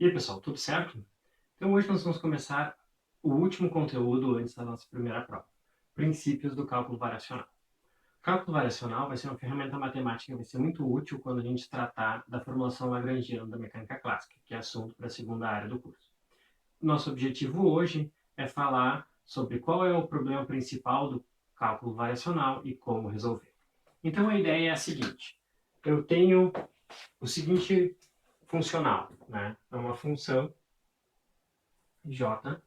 E aí, pessoal, tudo certo? Então hoje nós vamos começar o último conteúdo antes da nossa primeira prova. Princípios do cálculo variacional. O cálculo variacional vai ser uma ferramenta matemática que vai ser muito útil quando a gente tratar da formulação lagrangiana da mecânica clássica, que é assunto para a segunda área do curso. Nosso objetivo hoje é falar sobre qual é o problema principal do cálculo variacional e como resolver. Então a ideia é a seguinte: eu tenho o seguinte funcional, né? É uma função j,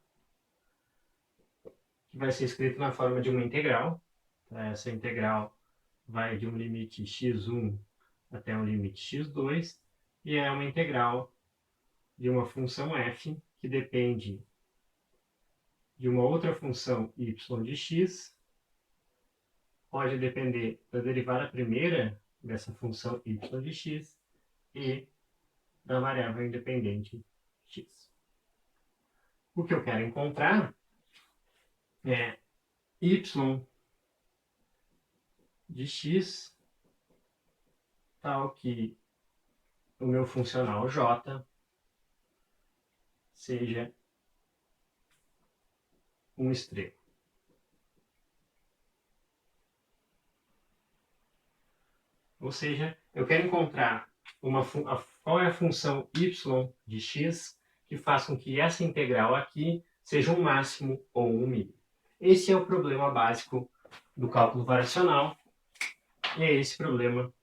que vai ser escrito na forma de uma integral. Essa integral vai de um limite x1 até um limite x2, e é uma integral de uma função f que depende de uma outra função y de x, pode depender da derivada primeira dessa função y de x e da variável independente x. O que eu quero encontrar é y de x tal que o meu funcional j seja um extremo. Ou seja, eu quero encontrar qual é a função y de x que faz com que essa integral aqui seja um máximo ou um mínimo. Esse é o problema básico do cálculo variacional e é esse problema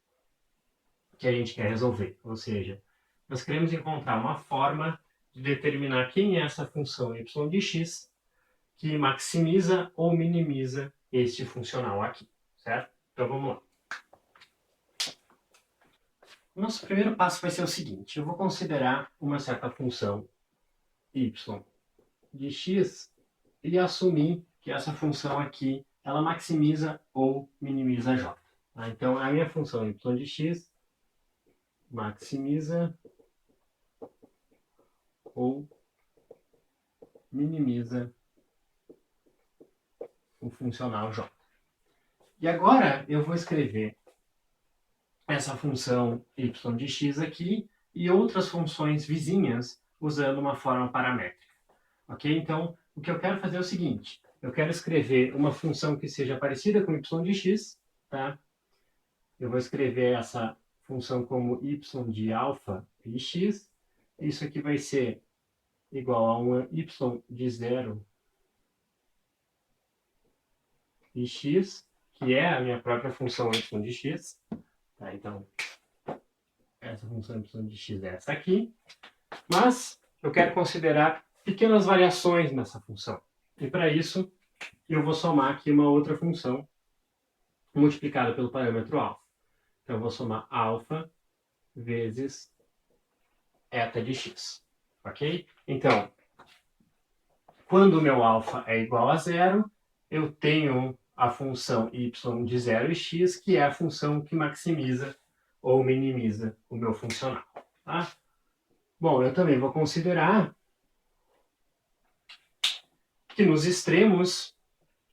que a gente quer resolver. Ou seja, nós queremos encontrar uma forma de determinar quem é essa função y de x que maximiza ou minimiza este funcional aqui, certo? Então vamos lá. O nosso primeiro passo vai ser o seguinte: eu vou considerar uma certa função y de x e assumir que essa função aqui ela maximiza ou minimiza j. Tá? Então a minha função y de x maximiza ou minimiza o funcional j. E agora eu vou escrever essa função y de x aqui e outras funções vizinhas usando uma forma paramétrica. Ok? Então, o que eu quero fazer é o seguinte: eu quero escrever uma função que seja parecida com y de x, tá? Eu vou escrever essa função como y de alfa e x. Isso aqui vai ser igual a uma y de 0 e x, que é a minha própria função y de x. Tá? Então, essa função y de x é essa aqui. Mas eu quero considerar pequenas variações nessa função. E para isso, eu vou somar aqui uma outra função multiplicada pelo parâmetro alfa. Então, eu vou somar alfa vezes eta de x. Ok? Então, quando o meu alfa é igual a zero, eu tenho a função y de 0 e x, que é a função que maximiza ou minimiza o meu funcional. Tá? Bom, eu também vou considerar que nos extremos,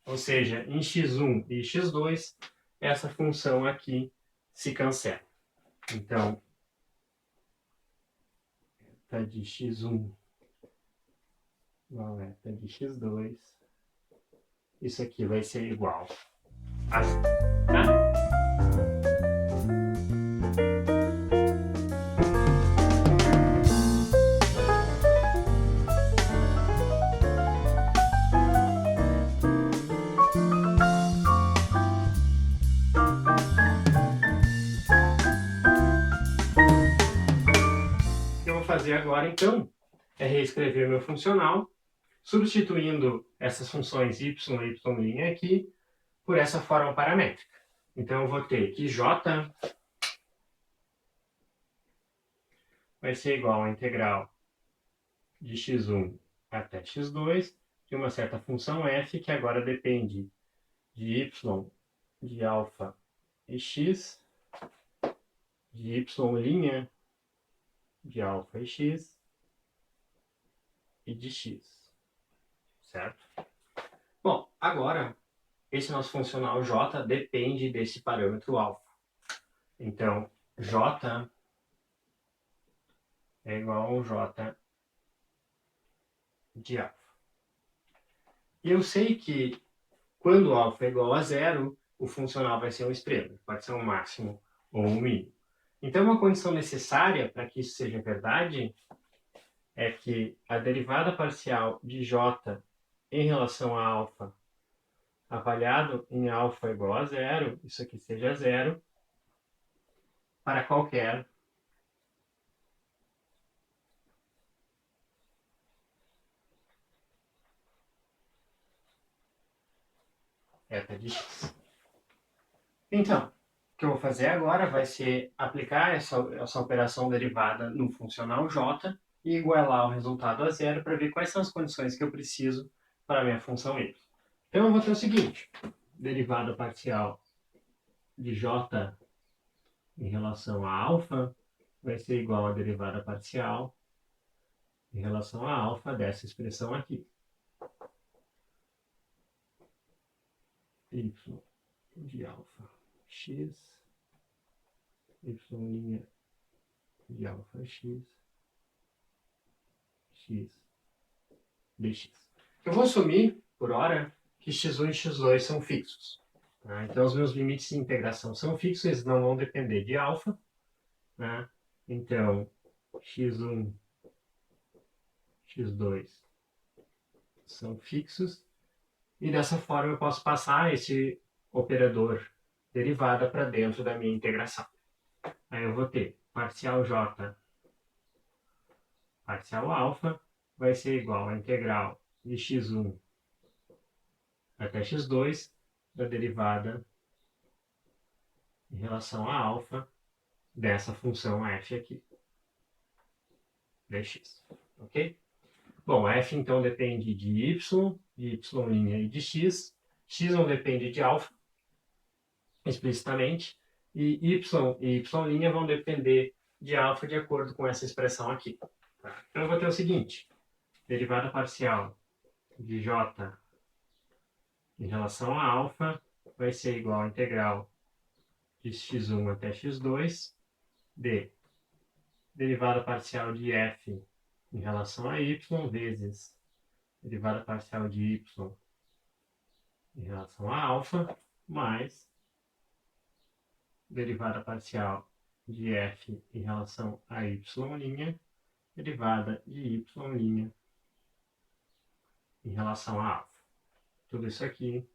ou seja, em x1 e x2, essa função aqui se cancela. Então, eta de x1 igual a eta de x2. Isso aqui vai ser igual a zero, tá? O que eu vou fazer agora, então, é reescrever meu funcional, substituindo essas funções y e y' aqui por essa forma paramétrica. Então, eu vou ter que j vai ser igual a integral de x1 até x2 de uma certa função f, que agora depende de y de alfa e x, de y' de alfa e x, e de x. Certo? Bom, agora, esse nosso funcional j depende desse parâmetro alfa. Então, j é igual a um j de alfa. E eu sei que quando alfa é igual a zero, o funcional vai ser um extremo, pode ser um máximo ou um mínimo. Então, uma condição necessária para que isso seja verdade é que a derivada parcial de j em relação a alfa, avaliado em alfa igual a zero, isso aqui seja zero, para qualquer eta de x. Então, o que eu vou fazer agora vai ser aplicar essa operação derivada no funcional j e igualar o resultado a zero para ver quais são as condições que eu preciso para a minha função y. Então eu vou ter o seguinte, derivada parcial de j em relação a alfa vai ser igual à derivada parcial em relação a alfa dessa expressão aqui. Y de alfa x, y' de alfa x, x dx. Eu vou assumir, por hora, que x1 e x2 são fixos. Tá? Então, os meus limites de integração são fixos, eles não vão depender de alfa. Né? Então, x1, x2 são fixos. E dessa forma eu posso passar esse operador derivada para dentro da minha integração. Aí eu vou ter parcial j parcial alfa vai ser igual à integral de x1 até x2 da derivada em relação a alfa dessa função f aqui, dx. Ok? Bom, f então depende de y e de x. X não depende de alfa, explicitamente, e y e y' vão depender de alfa de acordo com essa expressão aqui. Tá? Então eu vou ter o seguinte, derivada parcial de j em relação a alfa vai ser igual à integral de x1 até x2 de derivada parcial de f em relação a y vezes derivada parcial de y em relação a alfa mais derivada parcial de f em relação a y', derivada de y' em relação a alfa. Tudo isso aqui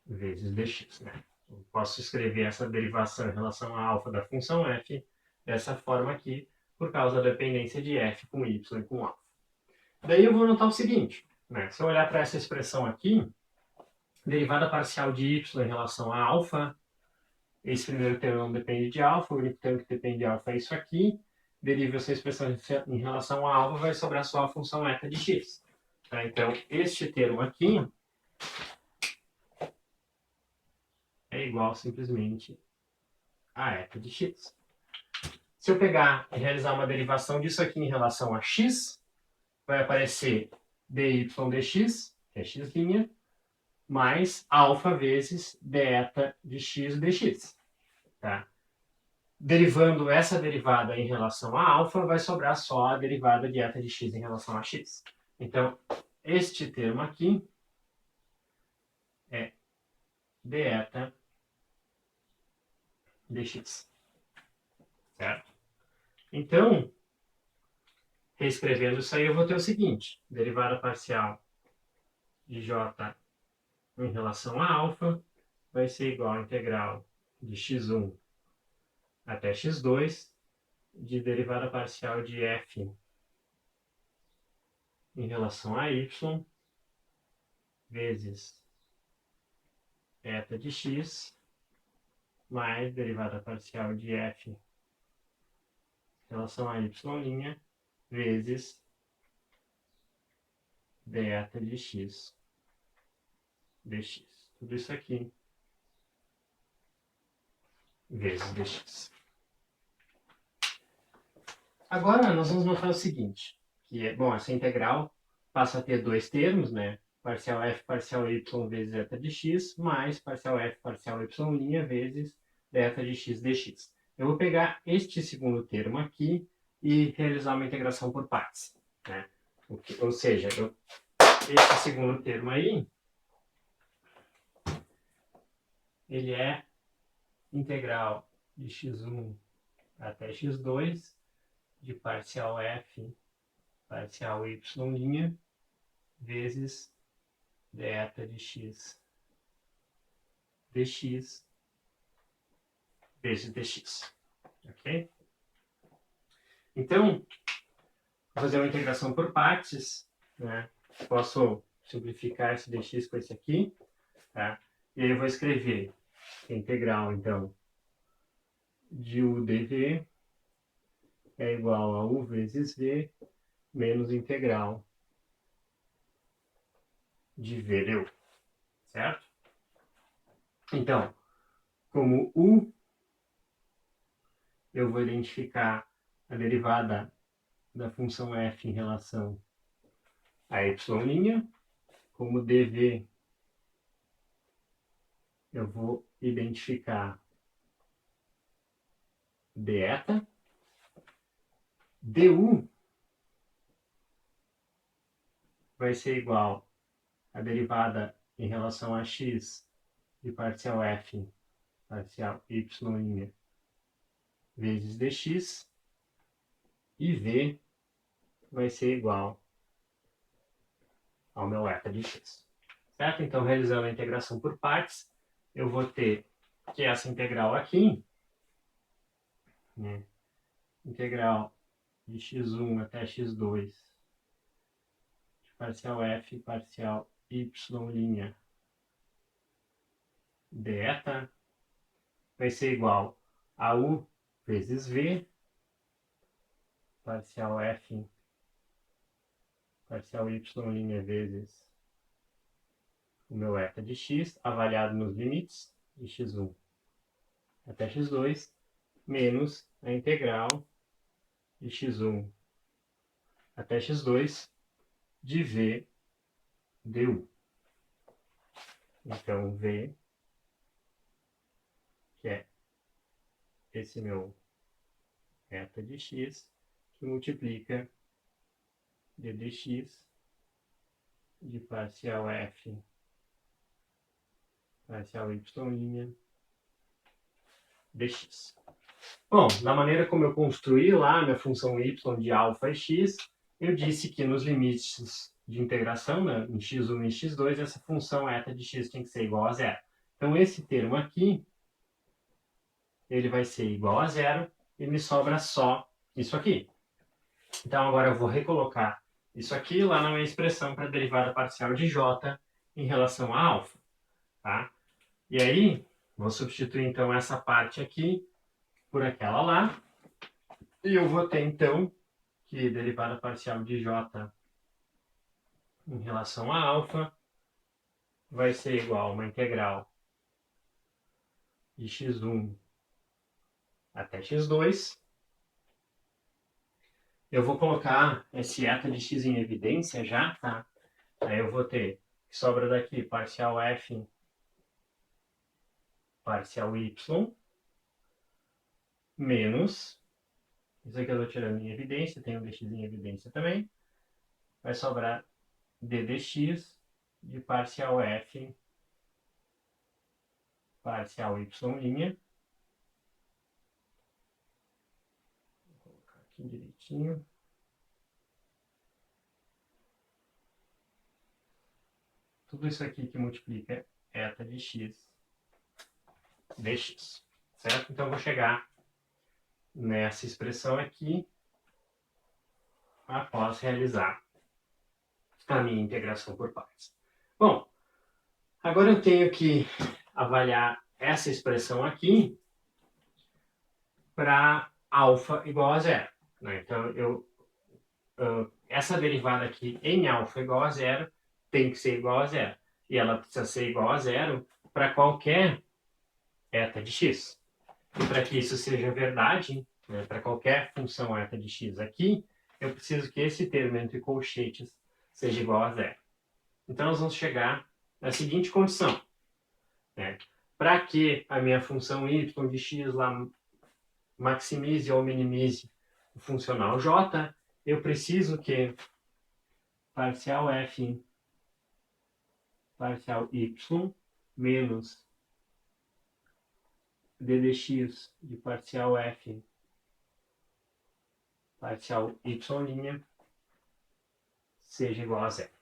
vezes dx. Né? Eu posso escrever essa derivação em relação a alfa da função f dessa forma aqui, por causa da dependência de f com y e com alfa. Daí eu vou notar o seguinte, né? Se eu olhar para essa expressão aqui, derivada parcial de y em relação a alfa, esse primeiro termo não depende de alfa, o único termo que depende de alfa é isso aqui, deriva essa expressão em relação a alfa, vai sobrar só a função eta de x. Tá? Então, este termo aqui é igual simplesmente a eta de x. Se eu pegar e realizar uma derivação disso aqui em relação a x, vai aparecer dy dx, que é x', mais alfa vezes deta de x dx. Tá? Derivando essa derivada em relação a alfa, vai sobrar só a derivada de eta de x em relação a x. Então, este termo aqui é deta dx. Certo? Então, reescrevendo isso aí, eu vou ter o seguinte, derivada parcial de j em relação a alfa vai ser igual à integral de x1 até x2 de derivada parcial de f em relação a y vezes eta de x mais derivada parcial de f em relação a y' vezes deta de x dx. Tudo isso aqui vezes dx. Agora nós vamos notar o seguinte, que é, bom, essa integral passa a ter dois termos, né? Parcial f parcial y vezes eta de x, mais parcial f parcial y' vezes deta de x dx. Eu vou pegar este segundo termo aqui e realizar uma integração por partes. né? Ou seja, esse segundo termo aí, ele é integral de x1 até x2 de parcial f parcial y' vezes deta de x dx vezes dx. Ok? Então, vou fazer uma integração por partes, né? Posso simplificar esse dx com esse aqui, tá? E aí eu vou escrever integral, então, de u dv é igual a u vezes v menos integral de v du, certo? Então, como u, eu vou identificar a derivada da função f em relação a y', como dv, eu vou identificar deta, du vai ser igual a derivada em relação a x de parcial f parcial y' vezes dx, e v vai ser igual ao meu eta de x. Certo? Então, realizando a integração por partes, eu vou ter que essa integral aqui, né, integral de x1 até x2 de parcial f parcial y' deta vai ser igual a u vezes v parcial f parcial y' vezes o meu eta de x, avaliado nos limites de x1 até x2, menos a integral de x1 até x2 de v du. Então, v, que é esse meu eta de x, que multiplica d dx de parcial f parcial y' dx. Bom, da maneira como eu construí lá a minha função y de alfa e x, eu disse que nos limites de integração, né, em x1 e x2, essa função eta de x tem que ser igual a zero. Então, esse termo aqui, ele vai ser igual a zero e me sobra só isso aqui. Então, agora eu vou recolocar isso aqui lá na minha expressão para a derivada parcial de j em relação a alfa. Tá? E aí, vou substituir então essa parte aqui por aquela lá. E eu vou ter então que derivada parcial de j em relação a alfa vai ser igual a uma integral de x1 até x2. Eu vou colocar esse eta de x em evidência já, tá? Aí eu vou ter que sobra daqui parcial f parcial y menos, isso aqui eu estou tirando em evidência, tem um dx em evidência também, vai sobrar d dx de parcial f parcial y'. Vou colocar aqui direitinho. Tudo isso aqui que multiplica eta de x dx, certo? Então, eu vou chegar nessa expressão aqui após realizar a minha integração por partes. Bom, agora eu tenho que avaliar essa expressão aqui para alfa igual a zero. Né? Então, essa derivada aqui em alfa igual a zero tem que ser igual a zero. E ela precisa ser igual a zero para qualquer eta de x. E para que isso seja verdade, né, para qualquer função eta de x aqui, eu preciso que esse termo entre colchetes seja igual a zero. Então, nós vamos chegar na seguinte condição. Né? Para que a minha função y de x lá maximize ou minimize o funcional j, eu preciso que parcial F parcial Y menos d dx de parcial F parcial Y' seja igual a zero.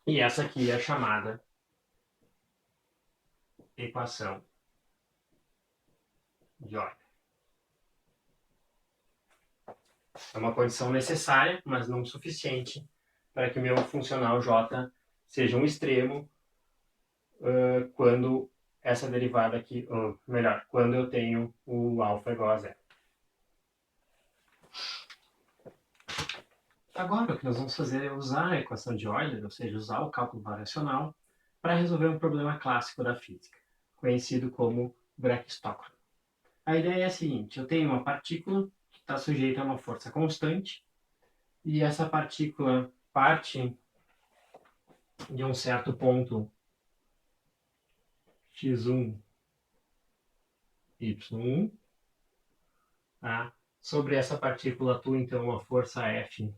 E essa aqui é a chamada equação de Euler. É uma condição necessária, mas não suficiente para que o meu funcional J seja um extremo quando essa derivada aqui, ou melhor, quando eu tenho o alfa igual a zero. Agora o que nós vamos fazer é usar a equação de Euler, ou seja, usar o cálculo variacional, para resolver um problema clássico da física, conhecido como Brechstockramo. A ideia é a seguinte: eu tenho uma partícula que está sujeita a uma força constante, e essa partícula parte de um certo ponto x1, y1, tá? Sobre essa partícula atua então uma força F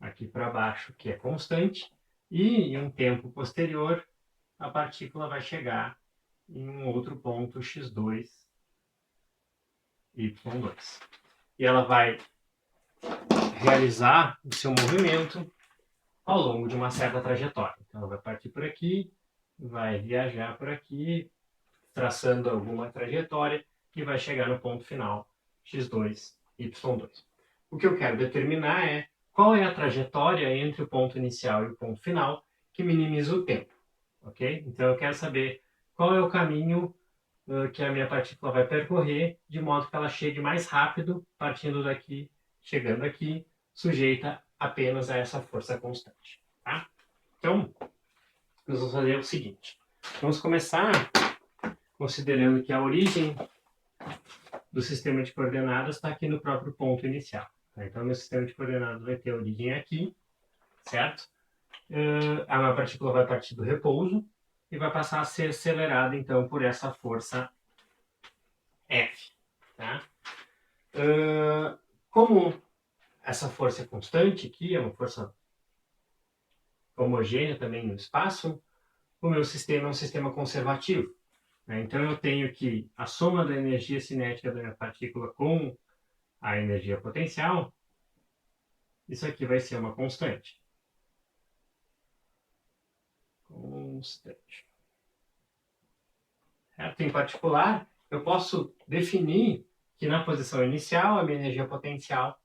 aqui para baixo, que é constante, e em um tempo posterior a partícula vai chegar em um outro ponto x2, y2. E ela vai realizar o seu movimento ao longo de uma certa trajetória. Então ela vai partir por aqui, vai viajar por aqui, traçando alguma trajetória e vai chegar no ponto final x2, y2. O que eu quero determinar é qual é a trajetória entre o ponto inicial e o ponto final que minimiza o tempo, ok? Então eu quero saber qual é o caminho que a minha partícula vai percorrer, de modo que ela chegue mais rápido, partindo daqui, chegando aqui, sujeita apenas a essa força constante. Tá? Então, nós vamos fazer o seguinte. Vamos começar considerando que a origem do sistema de coordenadas está aqui no próprio ponto inicial. Tá? Então, meu sistema de coordenadas vai ter origem aqui, certo? A minha partícula vai partir do repouso e vai passar a ser acelerada, então, por essa força F. Tá? Como essa força é constante aqui, é uma força homogênea também no espaço, o meu sistema é um sistema conservativo. Né? Então eu tenho que a soma da energia cinética da minha partícula com a energia potencial, isso aqui vai ser uma constante. Constante. Certo? Em particular, eu posso definir que na posição inicial a minha energia potencial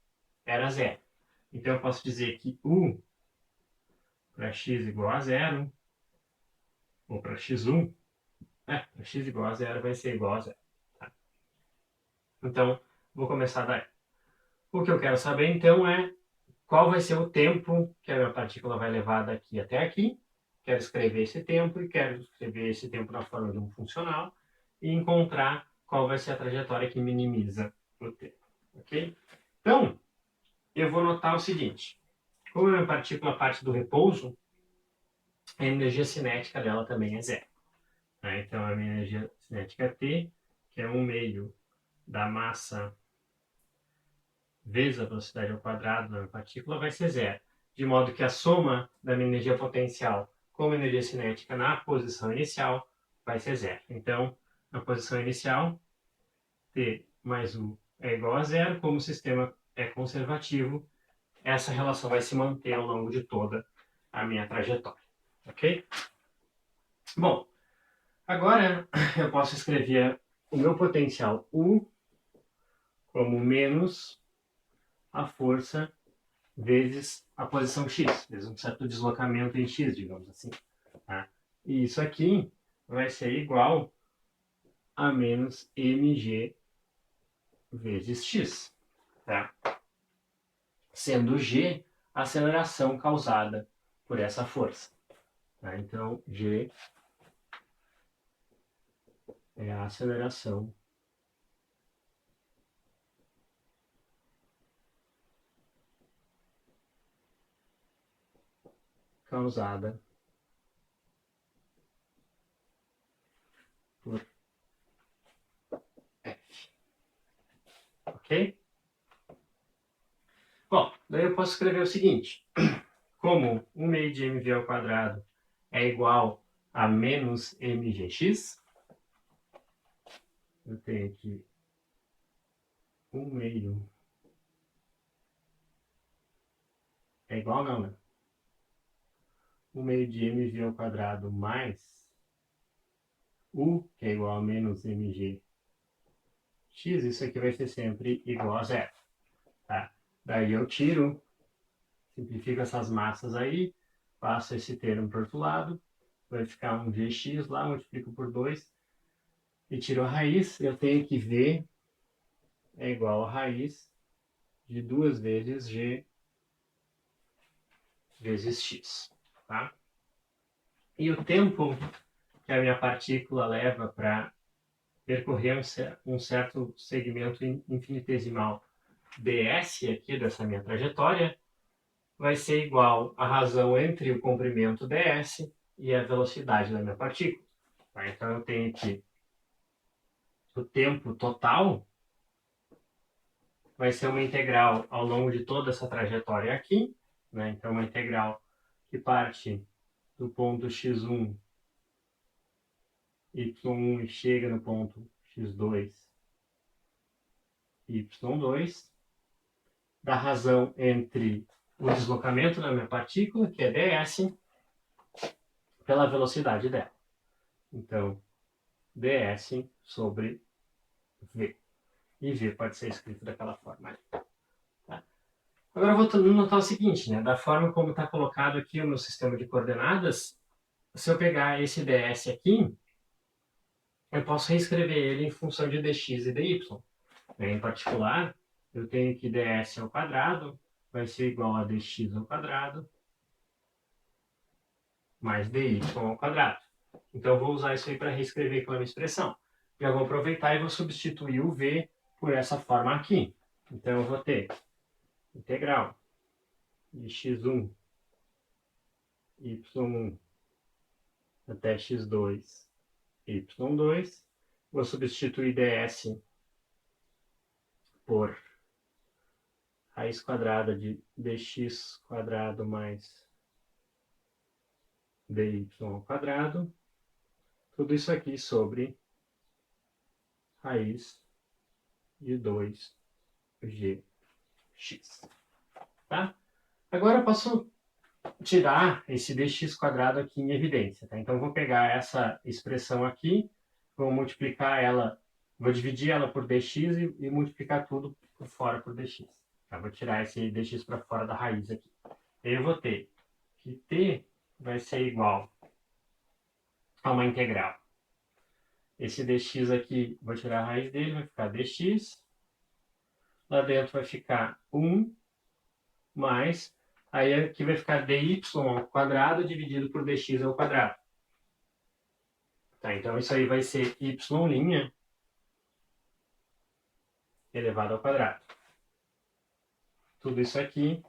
era zero. Então eu posso dizer que U para x igual a zero, ou para x1, para x igual a zero vai ser igual a zero. Tá? Então, vou começar daí. O que eu quero saber, então, é qual vai ser o tempo que a minha partícula vai levar daqui até aqui. Quero escrever esse tempo e quero escrever esse tempo na forma de um funcional e encontrar qual vai ser a trajetória que minimiza o tempo. Ok? Então, eu vou notar o seguinte. Como a minha partícula parte do repouso, a energia cinética dela também é zero. Então, a minha energia cinética T, que é 1/2 da massa vezes a velocidade ao quadrado da partícula, vai ser zero. De modo que a soma da minha energia potencial com a energia cinética na posição inicial vai ser zero. Então, na posição inicial, T mais U é igual a zero. Como o sistema é conservativo, essa relação vai se manter ao longo de toda a minha trajetória. Ok? Bom, agora eu posso escrever o meu potencial U como menos a força vezes a posição x, vezes um certo deslocamento em x, digamos assim. Tá? E isso aqui vai ser igual a menos mg vezes x. Tá? Sendo g a aceleração causada por essa força. Tá? Então, g é a aceleração causada por F. Ok? Bom, daí eu posso escrever o seguinte. Como 1 meio de mv ao quadrado é igual a menos mgx, eu tenho aqui 1 meio é igual não, né? 1 meio de mv ao quadrado mais u, que é igual a menos mg x, isso aqui vai ser sempre igual a zero. Tá? Daí eu tiro, simplifico essas massas aí, passo esse termo para o outro lado, vai ficar um gx lá, multiplico por 2 e tiro a raiz. Eu tenho que v é igual a raiz de 2 vezes g vezes x. Tá? E o tempo que a minha partícula leva para percorrer um certo segmento infinitesimal ds aqui dessa minha trajetória vai ser igual à razão entre o comprimento ds e a velocidade da minha partícula. Tá? Então eu tenho que o tempo total vai ser uma integral ao longo de toda essa trajetória aqui, né? Então uma integral que parte do ponto x1, y1 e chega no ponto x2, y2, da razão entre o deslocamento da minha partícula, que é ds, pela velocidade dela. Então, ds sobre v. E v pode ser escrito daquela forma. Tá? Agora eu vou notar o seguinte, né? Da forma como está colocado aqui o meu sistema de coordenadas, se eu pegar esse ds aqui, eu posso reescrever ele em função de dx e dy. Em particular, eu tenho que ds ao quadrado vai ser igual a dx ao quadrado mais dy ao quadrado. Então eu vou usar isso aí para reescrever aquela minha expressão. Já vou aproveitar e vou substituir o v por essa forma aqui. Então eu vou ter integral de x1, y1 até x2, y2. Vou substituir ds por raiz quadrada de dx quadrado mais dy ao quadrado. Tudo isso aqui sobre raiz de 2gx. Tá? Agora eu posso tirar esse dx quadrado aqui em evidência. Tá? Então eu vou pegar essa expressão aqui, vou multiplicar ela, vou dividir ela por dx e multiplicar tudo por fora por dx. Tá? Vou tirar esse dx para fora da raiz aqui. Aí eu vou ter que t vai ser igual a uma integral. Esse dx aqui, vou tirar a raiz dele, vai ficar dx. Lá dentro vai ficar 1 mais, aí aqui vai ficar dy ao quadrado dividido por dx ao quadrado. Tá, então isso aí vai ser y' elevado ao quadrado. Tudo isso aqui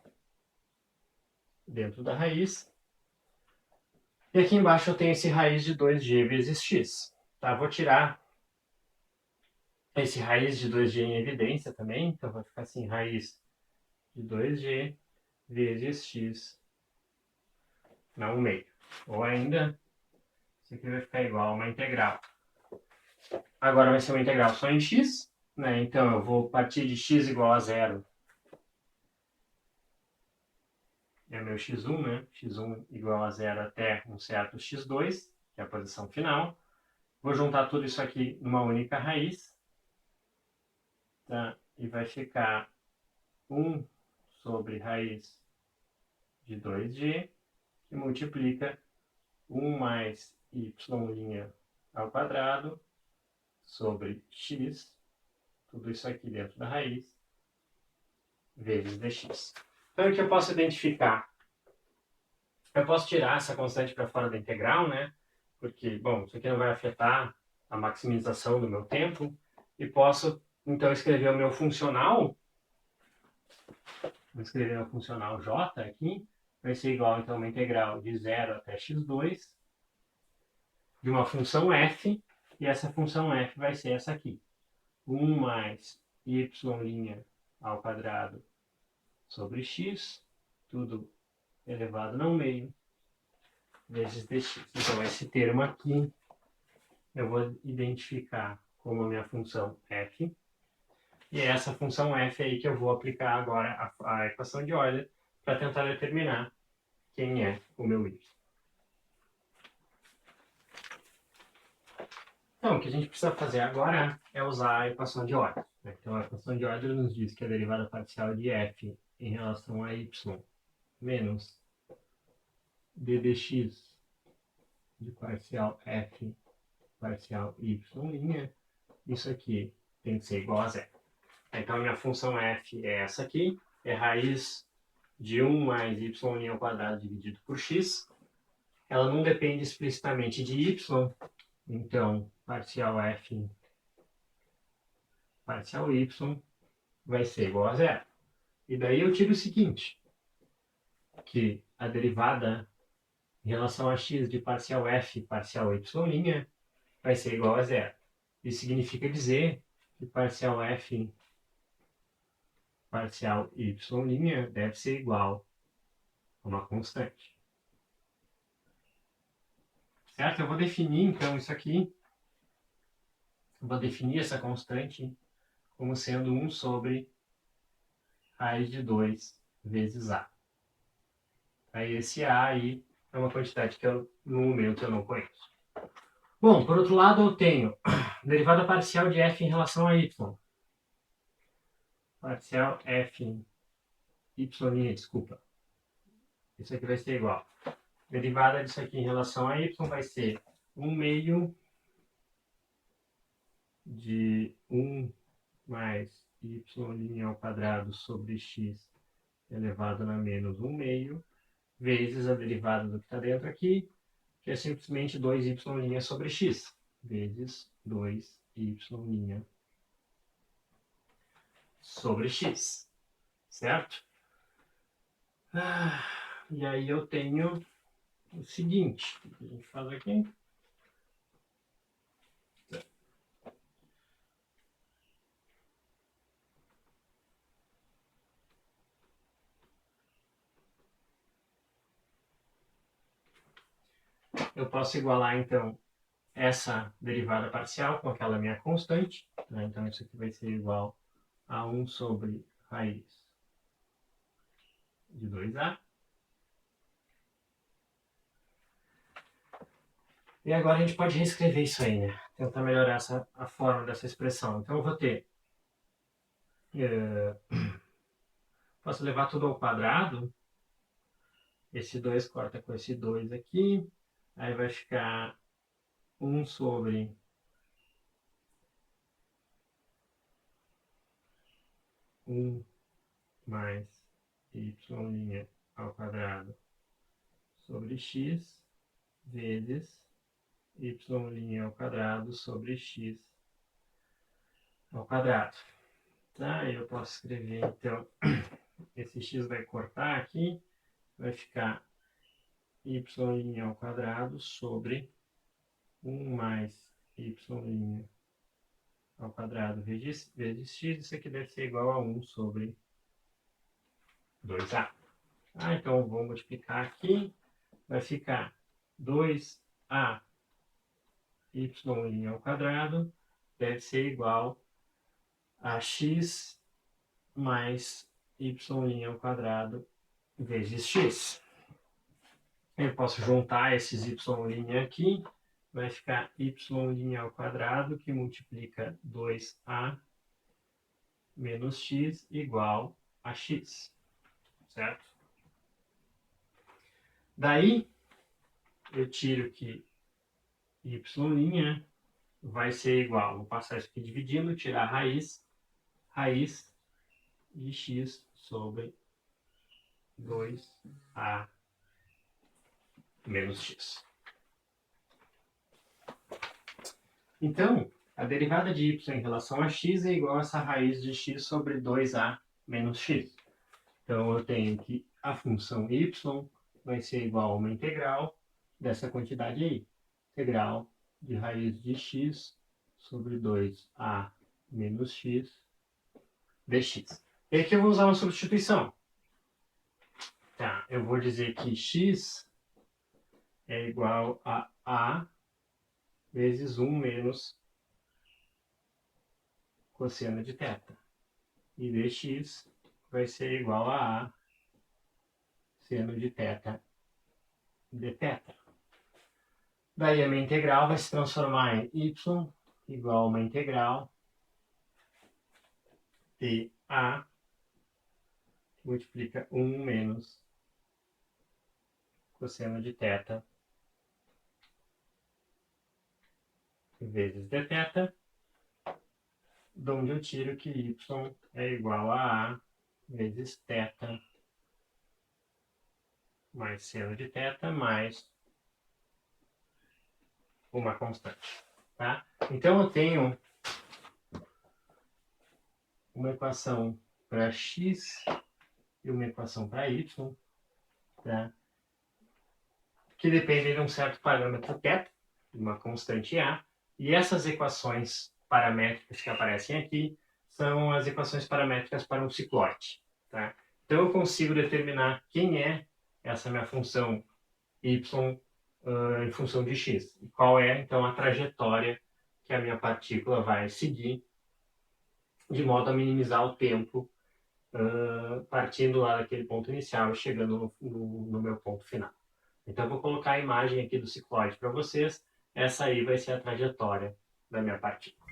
dentro da raiz. E aqui embaixo eu tenho esse raiz de 2g vezes x. Tá, vou tirar esse raiz de 2g em evidência também. Então vai ficar assim, raiz de 2g vezes x na 1 meio. Ou ainda, isso aqui vai ficar igual a uma integral. Agora vai ser uma integral só em x, né? Então eu vou partir de x igual a zero. É meu x1, né? x1 igual a zero até um certo x2, que é a posição final. Vou juntar tudo isso aqui numa única raiz. Tá? E vai ficar 1 sobre raiz de 2g, que multiplica 1 mais y' ao quadrado sobre x, tudo isso aqui dentro da raiz, vezes dx. Então, o que eu posso identificar? Eu posso tirar essa constante para fora da integral, né? Porque, bom, isso aqui não vai afetar a maximização do meu tempo. E posso, então, escrever o meu funcional. Vou escrever o funcional j aqui. Vai ser igual, então, a uma integral de 0 até x2 de uma função f. E essa função f vai ser essa aqui. 1 mais y' ao quadrado sobre x, tudo elevado ao meio, vezes dx. Então, esse termo aqui, eu vou identificar como a minha função f, e é essa função f aí que eu vou aplicar agora a equação de Euler para tentar determinar quem é o meu y. Então, o que a gente precisa fazer agora é usar a equação de Euler. Então, a equação de Euler nos diz que a derivada parcial de f em relação a y menos d dx de parcial f parcial y', isso aqui tem que ser igual a zero. Então, a minha função f é essa aqui, é raiz de 1 mais y' ao quadrado dividido por x. Ela não depende explicitamente de y, então, parcial f parcial y vai ser igual a zero. E daí eu tiro o seguinte, que a derivada em relação a x de parcial f parcial y' vai ser igual a zero. Isso significa dizer que parcial f parcial y' deve ser igual a uma constante. Certo? Eu vou definir, então, isso aqui. Eu vou definir essa constante como sendo 1 sobre raiz de 2 vezes a. Aí esse a aí é uma quantidade que eu, no momento eu não conheço. Bom, por outro lado eu tenho derivada parcial de f em relação a y. Parcial f y', desculpa. Isso aqui vai ser igual. Derivada disso aqui em relação a y vai ser 1 meio de 1 mais y' ao quadrado sobre x elevado a menos 1 meio, vezes a derivada do que está dentro aqui, que é simplesmente 2y' sobre x, vezes 2y' sobre x, certo? E aí eu tenho o seguinte, o que a gente faz aqui? Eu posso igualar, então, essa derivada parcial com aquela minha constante. Né? Então, isso aqui vai ser igual a 1 sobre raiz de 2a. E agora a gente pode reescrever isso aí, né? Tentar melhorar a forma dessa expressão. Então, eu vou ter... posso levar tudo ao quadrado. Esse 2 corta com esse 2 aqui. Aí vai ficar 1 sobre 1 mais y' ao quadrado sobre x vezes y' ao quadrado sobre x ao quadrado. Tá? Eu posso escrever, então, esse x vai cortar aqui, vai ficar y' ao quadrado sobre 1 mais y' ao quadrado vezes x, isso aqui deve ser igual a 1 sobre 2a. Então, vou multiplicar aqui, vai ficar 2a y' ao quadrado deve ser igual a x mais y' ao quadrado vezes x. Eu posso juntar esses y' aqui, vai ficar y' ao quadrado, que multiplica 2a menos x igual a x, certo? Daí, eu tiro que y' vai ser igual, vou passar isso aqui dividindo, tirar a raiz de x sobre 2a menos x. Então, a derivada de y em relação a x é igual a essa raiz de x sobre 2a menos x. Então, eu tenho que a função y vai ser igual a uma integral dessa quantidade aí. Integral de raiz de x sobre 2a menos x dx. E aqui eu vou usar uma substituição. Tá, eu vou dizer que x é igual a vezes 1 menos cosseno de θ. E dx vai ser igual a seno de θ de θ. Daí a minha integral vai se transformar em y igual a uma integral de a que multiplica 1 menos cosseno de θ vezes dθ, de onde eu tiro que y é igual a vezes θ mais seno de θ mais uma constante. Tá? Então eu tenho uma equação para x e uma equação para y, tá? Que dependem de um certo parâmetro θ, uma constante A, e essas equações paramétricas que aparecem aqui são as equações paramétricas para um cicloide. Tá? Então eu consigo determinar quem é essa minha função y em função de x, e qual é então a trajetória que a minha partícula vai seguir, de modo a minimizar o tempo partindo lá daquele ponto inicial e chegando no meu ponto final. Então eu vou colocar a imagem aqui do cicloide para vocês. Essa aí vai ser a trajetória da minha partícula.